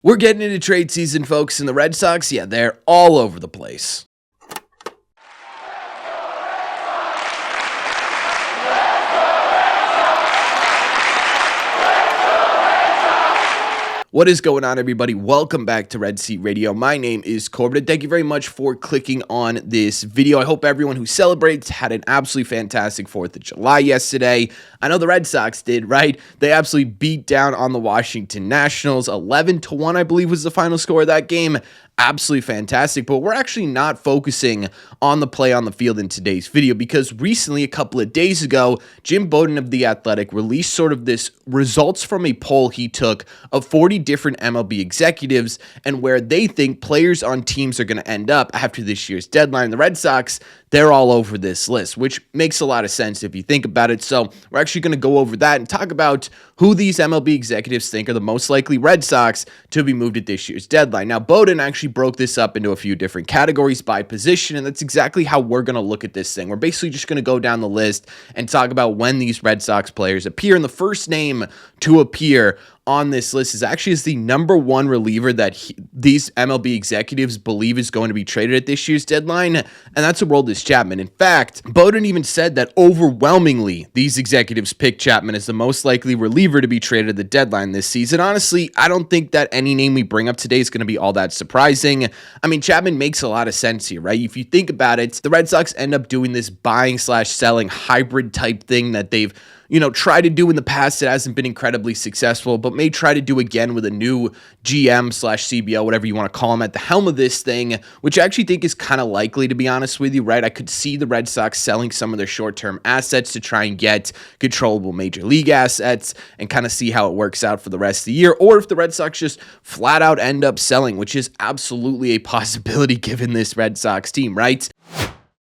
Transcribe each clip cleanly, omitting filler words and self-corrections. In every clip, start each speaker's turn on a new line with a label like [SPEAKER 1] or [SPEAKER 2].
[SPEAKER 1] We're getting into trade season, folks, and the Red Sox, yeah, they're all over the place. What is going on, everybody? Welcome back to Red Seat Radio. My name is Corbett, and thank you very much for clicking on this video. I hope everyone who celebrates had an absolutely fantastic 4th of July yesterday. I know the Red Sox did, right? They absolutely beat down on the Washington Nationals. 11-1, I believe, was the final score of that game. Absolutely fantastic, but we're actually not focusing on the play on the field in today's video because recently, a couple of days ago, Jim Bowden of The Athletic released sort of this results from a poll he took of 40 different MLB executives and where they think players on teams are going to end up after this year's deadline. The Red Sox, they're all over this list, which makes a lot of sense if you think about it. So we're actually going to go over that and talk about who these MLB executives think are the most likely Red Sox to be moved at this year's deadline. Now, Bowden actually broke this up into a few different categories by position, and that's exactly how we're going to look at this thing. We're basically just going to go down the list and talk about when these Red Sox players appear, and the first name to appear on this list is actually the number one reliever that these MLB executives believe is going to be traded at this year's deadline, and that's Aroldis Chapman. In fact, Bowden even said that overwhelmingly these executives pick Chapman as the most likely reliever to be traded at the deadline this season. Honestly, I don't think that any name we bring up today is going to be all that surprising. I mean, Chapman makes a lot of sense here, right? If you think about it, the Red Sox end up doing this buying/selling hybrid type thing that they've try to do in the past. It hasn't been incredibly successful, but may try to do again with a new GM/CBO, whatever you want to call him, at the helm of this thing, which I actually think is kind of likely, to be honest with you, right? I could see the Red Sox selling some of their short-term assets to try and get controllable major league assets and kind of see how it works out for the rest of the year, or if the Red Sox just flat out end up selling, which is absolutely a possibility given this Red Sox team, right?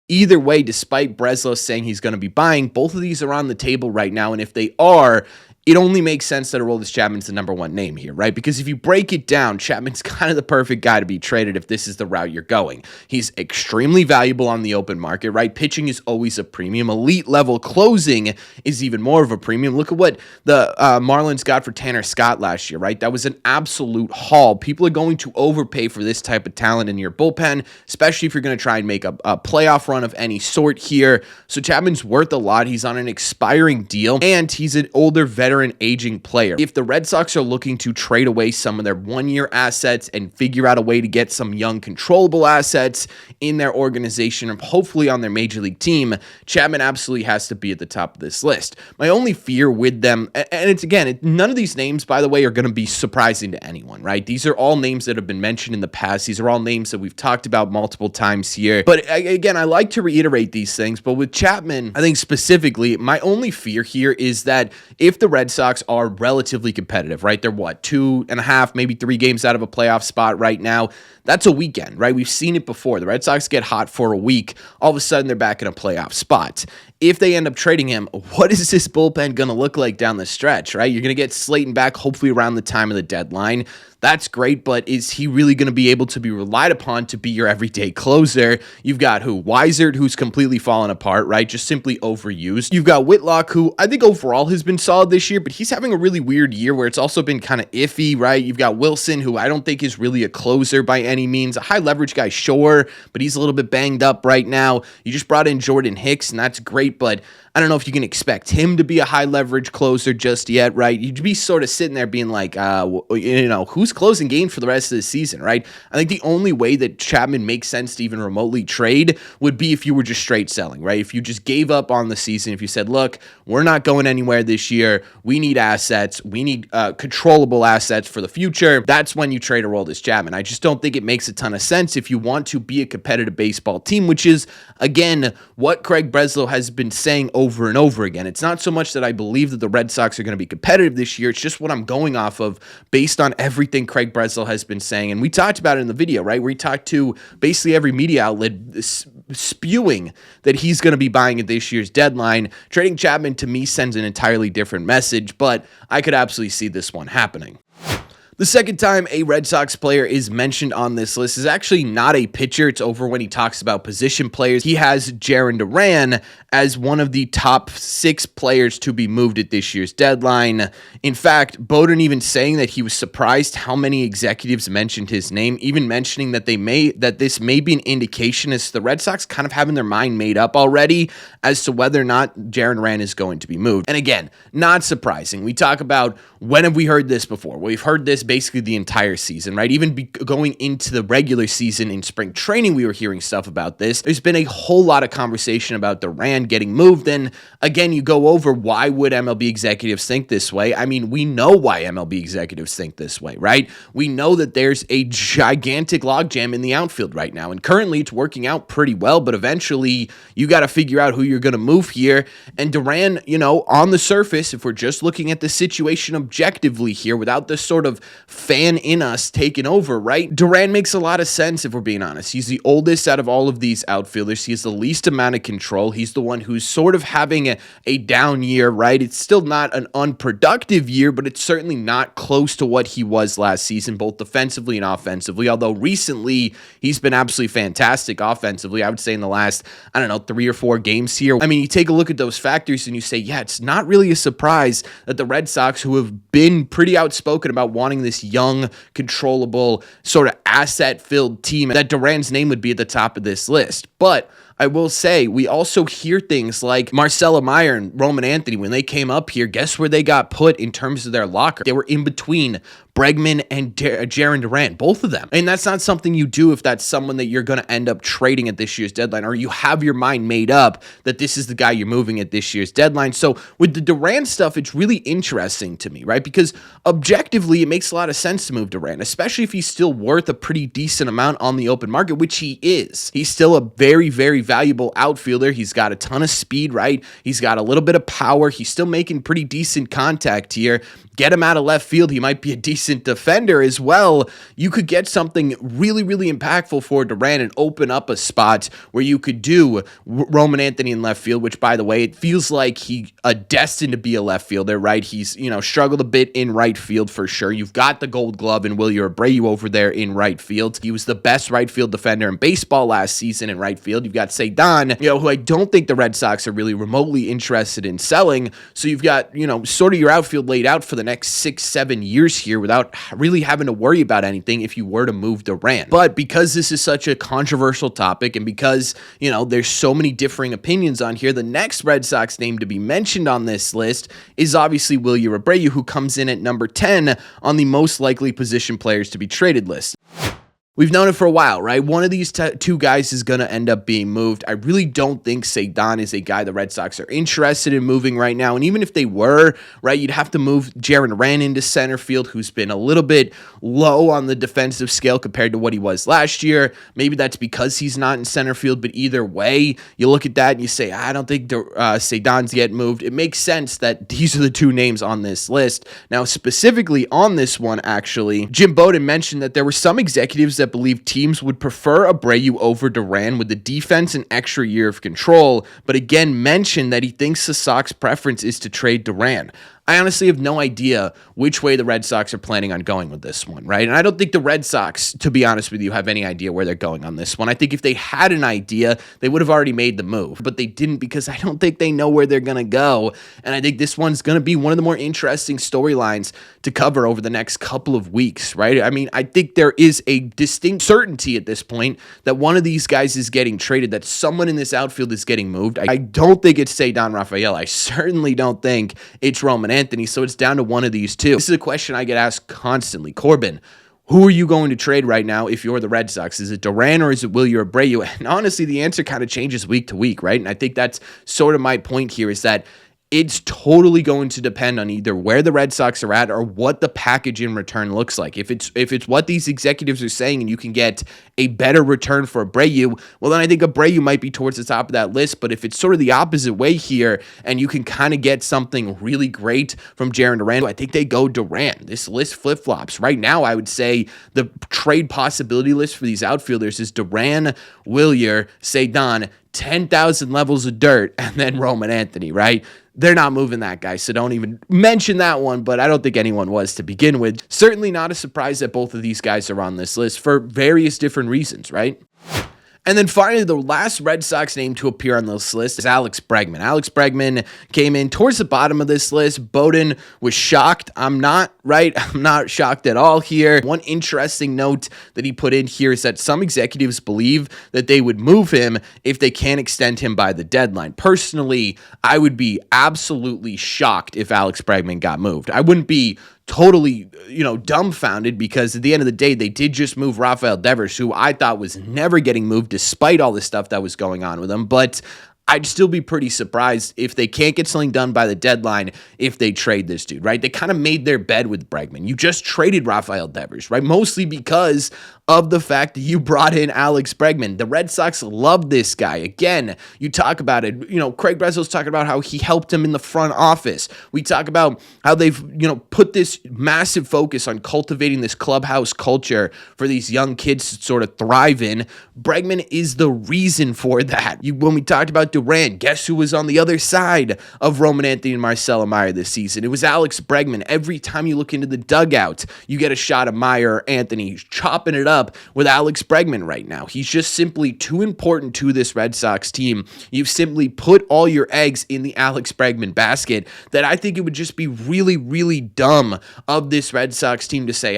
[SPEAKER 1] Either way, despite Breslow saying he's going to be buying, both of these are on the table right now, and if they are, it only makes sense that Aroldis Chapman's the number one name here, right? Because if you break it down, Chapman's kind of the perfect guy to be traded if this is the route you're going. He's extremely valuable on the open market, right? Pitching is always a premium. Elite level closing is even more of a premium. Look at what the Marlins got for Tanner Scott last year, right? That was an absolute haul. People are going to overpay for this type of talent in your bullpen, especially if you're going to try and make a playoff run of any sort here. So Chapman's worth a lot. He's on an expiring deal, and he's an older veteran aging player. If the Red Sox are looking to trade away some of their one-year assets and figure out a way to get some young controllable assets in their organization and hopefully on their major league team, Chapman absolutely has to be at the top of this list. My only fear with them, and it's again, none of these names, by the way, are going to be surprising to anyone, right? These are all names that have been mentioned in the past. These are all names that we've talked about multiple times here. But again, I like to reiterate these things, but with Chapman, I think specifically, my only fear here is that if the Red Sox are relatively competitive, right? They're 2.5, maybe 3 games out of a playoff spot right now. That's a weekend, right? We've seen it before. The Red Sox get hot for a week. All of a sudden, they're back in a playoff spot. If they end up trading him, what is this bullpen going to look like down the stretch, right? You're going to get Slayton back hopefully around the time of the deadline. That's great, but is he really going to be able to be relied upon to be your everyday closer? You've got Wilyer, who's completely fallen apart, right? Just simply overused. You've got Whitlock, who I think overall has been solid this year, but he's having a really weird year where it's also been kind of iffy, right? You've got Wilson, who I don't think is really a closer by any means. A high leverage guy, sure, but he's a little bit banged up right now. You just brought in Jordan Hicks, and that's great, but I don't know if you can expect him to be a high leverage closer just yet, right? You'd be sort of sitting there being like, who's closing games for the rest of the season, right? I think the only way that Chapman makes sense to even remotely trade would be if you were just straight selling, right? If you just gave up on the season, if you said, look, we're not going anywhere this year. We need assets. We need controllable assets for the future. That's when you trade Aroldis Chapman. I just don't think it makes a ton of sense if you want to be a competitive baseball team, which is, again, what Craig Breslow has been saying over and over again. It's not so much that I believe that the Red Sox are going to be competitive this year. It's just what I'm going off of based on everything Craig Breslow has been saying. And we talked about it in the video, right? Where he talked to basically every media outlet spewing that he's going to be buying at this year's deadline. Trading Chapman to me sends an entirely different message, but I could absolutely see this one happening. The second time a Red Sox player is mentioned on this list is actually not a pitcher. It's over when he talks about position players. He has Jarren Duran as one of the top 6 players to be moved at this year's deadline. In fact, Bowden even saying that he was surprised how many executives mentioned his name, even mentioning that this may be an indication as to the Red Sox kind of having their mind made up already as to whether or not Jarren Duran is going to be moved. And again, not surprising. We talk about when have we heard this before? Well, we've heard this basically the entire season, right? Even going into the regular season in spring training, we were hearing stuff about this. There's been a whole lot of conversation about Duran getting moved. And again, you go over why would MLB executives think this way? I mean, we know why MLB executives think this way, right? We know that there's a gigantic logjam in the outfield right now. And currently it's working out pretty well, but eventually you got to figure out who you're going to move here. And Duran, on the surface, if we're just looking at the situation objectively here without this sort of fan in us taking over, right? Duran makes a lot of sense if we're being honest. He's the oldest out of all of these outfielders. He has the least amount of control. He's the one who's sort of having a down year, right? It's still not an unproductive year, but it's certainly not close to what he was last season, both defensively and offensively, although recently he's been absolutely fantastic offensively. I would say in the last, 3 or 4 games here. I mean, you take a look at those factors and you say, yeah, it's not really a surprise that the Red Sox, who have been pretty outspoken about wanting this young, controllable, sort of asset-filled team, that Duran's name would be at the top of this list. But I will say, we also hear things like Marcelo Meyer and Roman Anthony, when they came up here, guess where they got put in terms of their locker? They were in between Bregman and Jarren Duran, both of them. And that's not something you do if that's someone that you're going to end up trading at this year's deadline, or you have your mind made up that this is the guy you're moving at this year's deadline. So with the Duran stuff, it's really interesting to me, right? Because objectively, it makes a lot of sense to move Duran, especially if he's still worth a pretty decent amount on the open market, which he is. He's still a very, very valuable outfielder. He's got a ton of speed, right? He's got a little bit of power. He's still making pretty decent contact here. Get him out of left field. He might be a decent defender as well. You could get something really, really impactful for Duran and open up a spot where you could do Roman Anthony in left field, which, by the way, it feels like he destined to be a left fielder, right? He's, struggled a bit in right field for sure. You've got the gold glove in Wilyer Abreu over there in right field. He was the best right field defender in baseball last season in right field. You've got Cedon, who I don't think the Red Sox are really remotely interested in selling. So you've got, sort of your outfield laid out for the next 6-7 years here without really having to worry about anything if you were to move Duran. But because this is such a controversial topic and because, there's so many differing opinions on here, the next Red Sox name to be mentioned on this list is obviously Wilyer Abreu, who comes in at number 10 on the most likely position players to be traded list. We've known it for a while, right? One of these two guys is going to end up being moved. I really don't think Cedon is a guy the Red Sox are interested in moving right now. And even if they were, right, you'd have to move Jarren Duran into center field, who's been a little bit low on the defensive scale compared to what he was last year. Maybe that's because he's not in center field, but either way, you look at that and you say, I don't think Cedon's yet moved. It makes sense that these are the two names on this list. Now, specifically on this one, actually, Jim Bowden mentioned that there were some executives that believe teams would prefer Abreu over Duran with the defense and extra year of control, but again mentioned that he thinks the Sox preference is to trade Duran. I honestly have no idea which way the Red Sox are planning on going with this one, right? And I don't think the Red Sox, to be honest with you, have any idea where they're going on this one. I think if they had an idea, they would have already made the move, but they didn't because I don't think they know where they're going to go. And I think this one's going to be one of the more interesting storylines to cover over the next couple of weeks, right? I mean, I think there is a distinct certainty at this point that one of these guys is getting traded, that someone in this outfield is getting moved. I don't think it's Cedon Rafael. I certainly don't think it's Roman Anthony, so it's down to one of these two. This is a question I get asked constantly. Corbin, who are you going to trade right now if you're the Red Sox? Is it Duran or is it Wilyer Abreu? And honestly, the answer kind of changes week to week, right? And I think that's sort of my point here is that it's totally going to depend on either where the Red Sox are at or what the package in return looks like. If it's what these executives are saying and you can get a better return for Abreu, well, then I think Abreu might be towards the top of that list. But if it's sort of the opposite way here and you can kind of get something really great from Jarren Duran, I think they go Duran. This list flip-flops. Right now, I would say the trade possibility list for these outfielders is Duran, Wilyer, Cedon, 10,000 levels of dirt, and then Roman Anthony, right? They're not moving that guy, so don't even mention that one, but I don't think anyone was to begin with. Certainly not a surprise that both of these guys are on this list for various different reasons, right? And then finally, the last Red Sox name to appear on this list is Alex Bregman. Alex Bregman came in towards the bottom of this list. Bowden was shocked. I'm not, right? I'm not shocked at all here. One interesting note that he put in here is that some executives believe that they would move him if they can't extend him by the deadline. Personally, I would be absolutely shocked if Alex Bregman got moved. I wouldn't be totally, dumbfounded, because at the end of the day, they did just move Rafael Devers, who I thought was never getting moved despite all the stuff that was going on with him. But I'd still be pretty surprised if they can't get something done by the deadline if they trade this dude, right? They kind of made their bed with Bregman. You just traded Rafael Devers, right? Mostly because of the fact that you brought in Alex Bregman. The Red Sox love this guy. Again, you talk about it. Craig Breslow's talking about how he helped him in the front office. We talk about how they've, put this massive focus on cultivating this clubhouse culture for these young kids to sort of thrive in. Bregman is the reason for that. When we talked about Duran, guess who was on the other side of Roman Anthony and Marcelo Meyer this season? It was Alex Bregman. Every time you look into the dugout, you get a shot of Meyer or Anthony chopping it up with Alex Bregman right now. He's just simply too important to this Red Sox team. You've simply put all your eggs in the Alex Bregman basket that I think it would just be really, really dumb of this Red Sox team to say,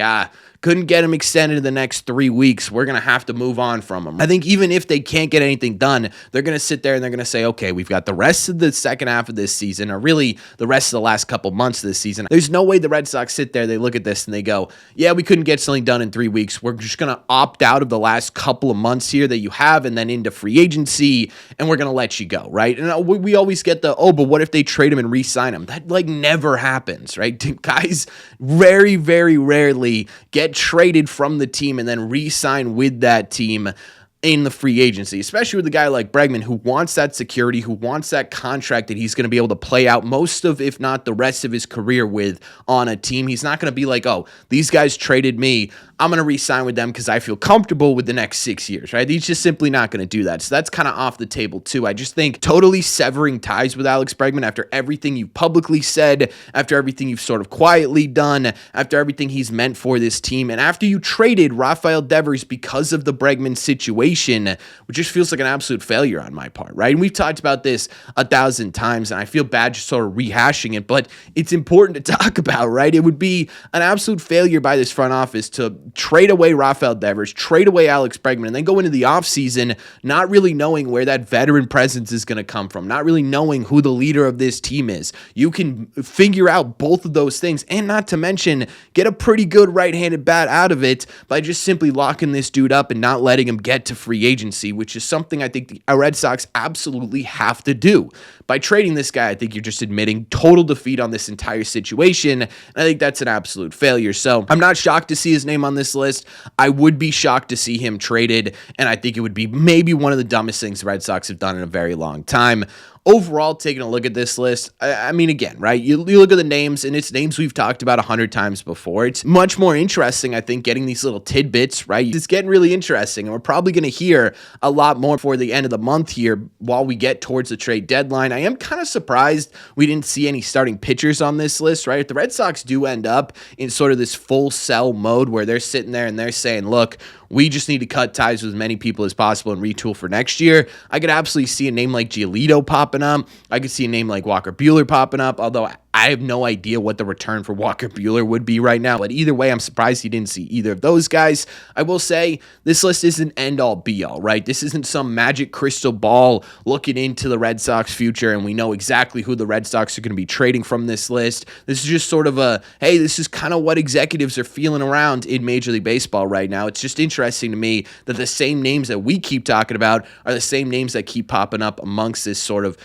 [SPEAKER 1] couldn't get him extended in the next 3 weeks. We're going to have to move on from him. I think even if they can't get anything done, they're going to sit there and they're going to say, okay, we've got the rest of the second half of this season, or really the rest of the last couple months of this season. There's no way the Red Sox sit there, they look at this and they go, yeah, we couldn't get something done in 3 weeks. We're just going to opt out of the last couple of months here that you have and then into free agency, and we're going to let you go, right? And we always get but what if they trade him and re-sign him? That never happens, right? Guys very, very rarely get traded from the team and then re-sign with that team in the free agency, especially with a guy like Bregman who wants that security, who wants that contract that he's going to be able to play out most of, if not the rest of his career with on a team. He's not going to be like, oh, these guys traded me, I'm going to re-sign with them because I feel comfortable with the next 6 years, right? He's just simply not going to do that. So that's kind of off the table too. I just think totally severing ties with Alex Bregman after everything you've publicly said, after everything you've sort of quietly done, after everything he's meant for this team, and after you traded Rafael Devers because of the Bregman situation, which just feels like an absolute failure on my part, right? And we've talked about this 1,000 times, and I feel bad just sort of rehashing it, but it's important to talk about, right? It would be an absolute failure by this front office to trade away Rafael Devers, trade away Alex Bregman, and then go into the offseason not really knowing where that veteran presence is going to come from, not really knowing who the leader of this team is. You can figure out both of those things, and not to mention get a pretty good right-handed bat out of it by just simply locking this dude up and not letting him get to free agency, which is something I think the Red Sox absolutely have to do. By trading this guy, I think you're just admitting total defeat on this entire situation, and I think that's an absolute failure. So I'm not shocked to see his name on this list. I would be shocked to see him traded, and I think it would be maybe one of the dumbest things the Red Sox have done in a very long time. Overall, taking a look at this list, I mean, again, right, you look at the names, and it's names we've talked about 100 times before. It's much more interesting, I think, getting these little tidbits, right? It's getting really interesting, and we're probably going to hear a lot more before the end of the month here while we get towards the trade deadline. I am kind of surprised we didn't see any starting pitchers on this list, right? If the Red Sox do end up in sort of this full sell mode where they're sitting there and they're saying, look, we just need to cut ties with as many people as possible and retool for next year, I could absolutely see a name like Giolito popping up. I could see a name like Walker Buehler popping up, although I have no idea what the return for Walker Buehler would be right now. But either way, I'm surprised you didn't see either of those guys. I will say this list isn't end-all, be-all, right? This isn't some magic crystal ball looking into the Red Sox future, and we know exactly who the Red Sox are going to be trading from this list. This is just sort of a, hey, this is kind of what executives are feeling around in Major League Baseball right now. It's just interesting to me that the same names that we keep talking about are the same names that keep popping up amongst this sort of,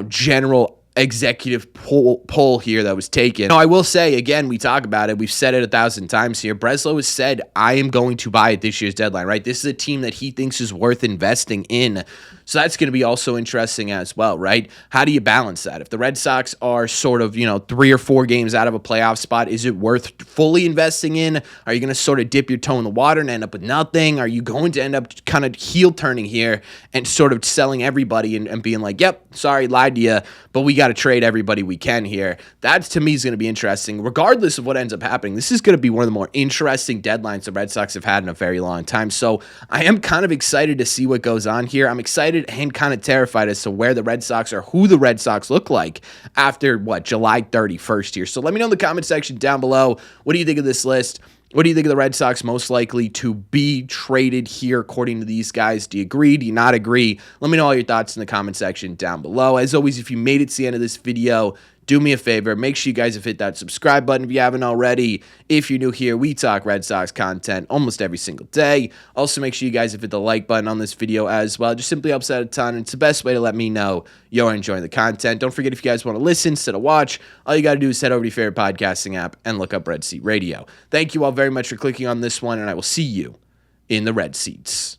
[SPEAKER 1] general executive poll here that was taken. Now, I will say, again, we talk about it. We've said it 1,000 times here. Breslow has said, I am going to buy at this year's deadline, right? This is a team that he thinks is worth investing in. So that's going to be also interesting as well, right? How do you balance that? If the Red Sox are sort of, 3 or 4 games out of a playoff spot, is it worth fully investing in? Are you going to sort of dip your toe in the water and end up with nothing? Are you going to end up kind of heel turning here and sort of selling everybody and being like, yep, sorry, lied to you, but we got to trade everybody we can here? That, to me, is going to be interesting. Regardless of what ends up happening, this is going to be one of the more interesting deadlines the Red Sox have had in a very long time. So I am kind of excited to see what goes on here. I'm excited and kind of terrified as to where the Red Sox are, who the Red Sox look like after, July 31st here. So let me know in the comment section down below, what do you think of this list? What do you think of the Red Sox most likely to be traded here according to these guys? Do you agree? Do you not agree? Let me know all your thoughts in the comment section down below. As always, if you made it to the end of this video, do me a favor. Make sure you guys have hit that subscribe button if you haven't already. If you're new here, we talk Red Sox content almost every single day. Also, make sure you guys have hit the like button on this video as well. It just simply helps out a ton. It's the best way to let me know you're enjoying the content. Don't forget, if you guys want to listen instead of watch, all you got to do is head over to your favorite podcasting app and look up Red Seat Radio. Thank you all very much for clicking on this one, and I will see you in the Red Seats.